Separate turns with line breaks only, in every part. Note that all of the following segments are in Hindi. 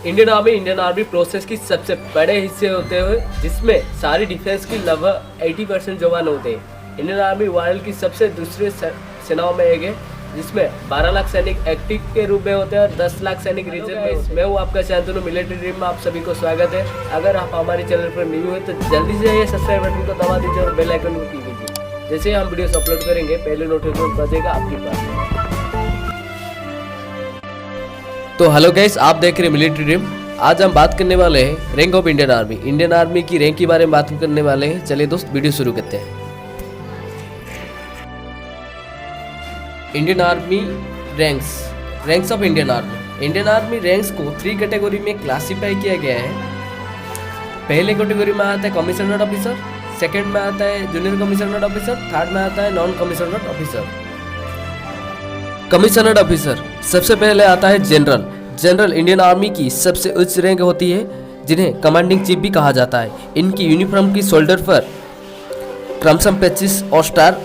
इंडियन आर्मी प्रोसेस की सबसे बड़े हिस्से होते हुए जिसमें सारी डिफेंस की लगभग 80% जवान होते हैं। इंडियन आर्मी वर्ल्ड की सबसे दूसरे सेनाओं में एक है जिसमें 12 लाख सैनिक एक्टिव के रूप में होते हैं और 10 लाख सैनिक रिजर्व में होते हैं। मैं हूँ आपका शांतनु, मिलिट्री ड्रीम में आप सभी को स्वागत है। अगर आप हमारे चैनल पर न्यू है तो जल्दी से ये सब्सक्राइब बटन को दबा दीजिए और बेल आइकन को क्लिक कीजिए। जैसे ही हम वीडियोस अपलोड करेंगे पहले नोटिफिकेशन बजेगा आपके पास। तो हेलो गाइस, आप देख रहे हैं मिलिट्री ड्रीम। आज हम बात करने वाले हैं रैंक ऑफ इंडियन आर्मी की रैंक के बारे में बात करने वाले हैं। चलिए दोस्त वीडियो शुरू करते हैं। Indian army ranks of Indian army ranks को 3 कैटेगरी में क्लासिफाई किया गया है। पहले कैटेगरी में आता है कमिश्नर्ड ऑफिसर, सेकंड में आता है जूनियर कमिश्नर्ड ऑफिसर, थर्ड में आता है नॉन कमिश्नर्ड ऑफिसर। कमिश्नर्ड ऑफिसर सबसे पहले आता है जनरल इंडियन आर्मी की सबसे उच्च रैंक होती है जिन्हें कमांडिंग चीफ भी कहा जाता है। इनकी यूनिफॉर्म की शोल्डर पर क्रमशः 25 और स्टार,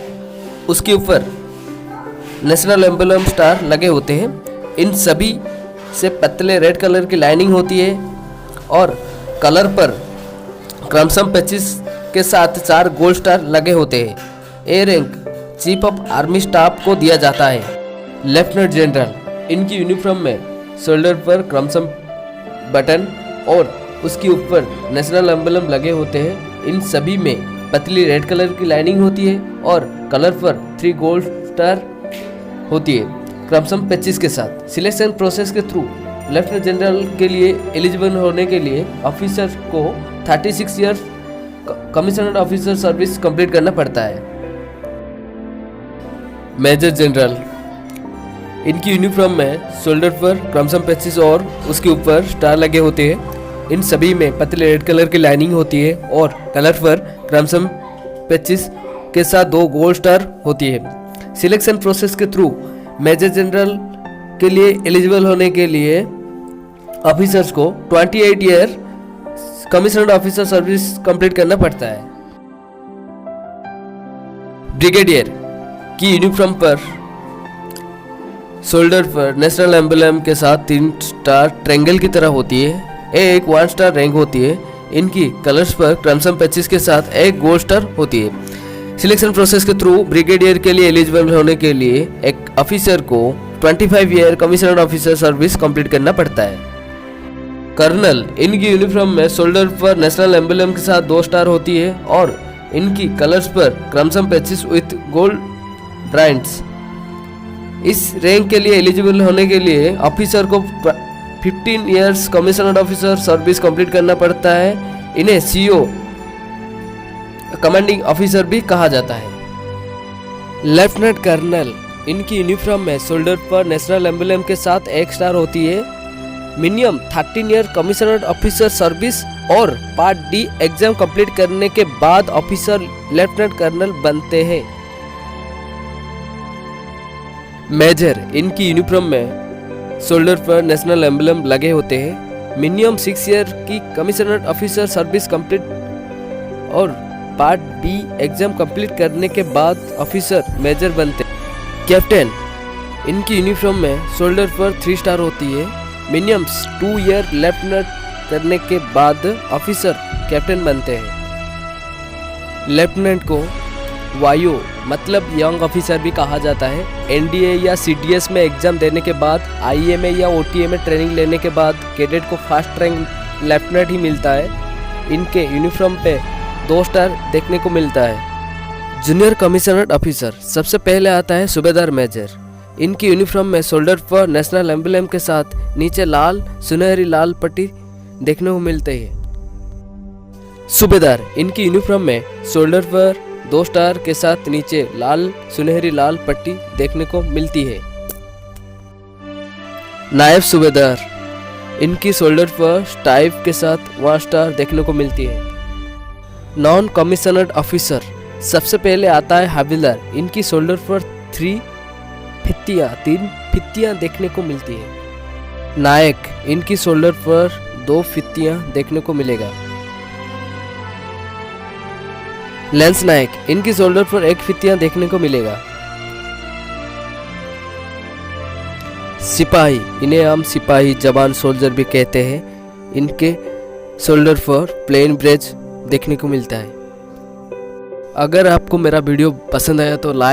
उसके ऊपर नेशनल एम्बलम स्टार लगे होते हैं। इन सभी से पतले रेड कलर की लाइनिंग होती है और कलर पर क्रमशः 25 के साथ 4 गोल्ड स्टार लगे होते हैं। ये rank chief of army staff को दिया जाता है। लेफ्टिनेंट जनरल इनकी यूनिफॉर्म में शोल्डर पर क्रमशः बटन और उसके ऊपर नेशनल एम्बलम लगे होते हैं। इन सभी में पतली रेड कलर की लाइनिंग होती है और कलर पर 3 गोल्ड स्टार होती है क्रमशः 25 के साथ। सिलेक्शन प्रोसेस के थ्रू लेफ्टिनेंट जनरल के लिए एलिजिबल होने के लिए ऑफिसर को 36 ईयर्स कमिश्नर्ड ऑफिसर सर्विस कंप्लीट करना पड़ता है। मेजर जनरल इनकी यूनिफॉर्म में शोल्डर पर क्रमशः 25 और उसके ऊपर स्टार लगे होते हैं। इन सभी में पतले रेड कलर की लाइनिंग होती है और कलर पर क्रमशः 25 के साथ 2 गोल्ड स्टार होती है। सिलेक्शन प्रोसेस के थ्रू मेजर जनरल के लिए एलिजिबल होने के लिए ऑफिसर्स को 28 ईयर कमिश्नर्ड ऑफिसर सर्विस कंप्लीट करना पड़ता है। ब्रिगेडियर की यूनिफॉर्म पर शोल्डर पर नेशनल एम्बलम के साथ 3 स्टार ट्रायंगल की तरह होती है। एक 1 स्टार रैंक होती है। इनकी कलर्स पर क्रमशः 25 के साथ 1 गोल्ड स्टार होती है। सिलेक्शन प्रोसेस के थ्रू ब्रिगेडियर के लिए एलिजिबल होने के लिए एक ऑफिसर को 25 ईयर कमिश्नर्ड ऑफिसर सर्विस कंप्लीट करना पड़ता है। कर्नल इनकी यूनिफॉर्म में शोल्डर पर नेशनल एम्बलम के साथ 2 स्टार होती है और इनकी कलर्स पर क्रमशः 25 विथ गोल्ड ब्रांड्स। इस रैंक के लिए एलिजिबल होने के लिए ऑफिसर को 15 इयर्स कमिश्नर्ड ऑफिसर सर्विस कंप्लीट करना पड़ता है। इन्हें सीओ कमांडिंग ऑफिसर भी कहा जाता है। लेफ्टिनेंट कर्नल इनकी यूनिफॉर्म में शोल्डर पर नेशनल एम्बलम के साथ 1 स्टार होती है। मिनिमम 13 ईयर कमिश्नर्ड ऑफिसर सर्विस और पार्ट डी एग्जाम कंप्लीट करने के बाद ऑफिसर लेफ्टिनेंट कर्नल बनते हैं। मेजर इनकी यूनिफॉर्म में शोल्डर पर नेशनल एम्बलम लगे होते हैं। मिनिमम 6 ईयर की कमिश्नर्ड ऑफिसर सर्विस कंप्लीट और पार्ट डी एग्जाम कंप्लीट करने के बाद ऑफिसर मेजर बनते हैं। कैप्टन इनकी यूनिफॉर्म में शोल्डर पर 3 स्टार होती है। मिनिमम 2 ईयर लेफ्टिनेंट करने के बाद ऑफिसर कैप्टन बनते हैं। लेफ्टिनेंट को वायु मतलब यंग ऑफिसर भी कहा जाता है। एनडीए या सीडीएस में एग्जाम देने के बाद आईएमए या ओटीए में ट्रेनिंग लेने के बाद कैडेट को फास्ट रैंक लेफ्टिनेंट ही मिलता है। इनके यूनिफॉर्म पे 2 स्टार देखने को मिलता है। जूनियर कमिश्नर्ड ऑफिसर सबसे पहले आता है सूबेदार मेजर। इनकी यूनिफॉर्म में शोल्डर पर नेशनल एम्बलम के साथ नीचे लाल सुनहरी लाल पट्टी देखने को मिलती है। सूबेदार इनकी यूनिफॉर्म में शोल्डर पर 2 स्टार के साथ नीचे लाल सुनहरी लाल पट्टी देखने को मिलती है। नायब सूबेदार इनकी शोल्डर पर स्टाइप के साथ 1 स्टार देखने को मिलती है। नॉन कमिश्नर्ड ऑफिसर सबसे पहले आता है हवलदार। इनकी शोल्डर पर 3 फित्तियां देखने को मिलती है। नायक इनकी शोल्डर पर 2 फित्तियां देखने को मिलेगा। लेंस नायक इनकी शोल्डर पर 1 फित्तियां देखने को मिलेगा। सिपाही, इन्हें हम सिपाही, जवान, सोल्जर भी कहते हैं। इनके शोल्डर पर प्लेन ब्रेज देखने को मिलता है। अगर आपको मेरा वीडियो पसंद आया तो लाइक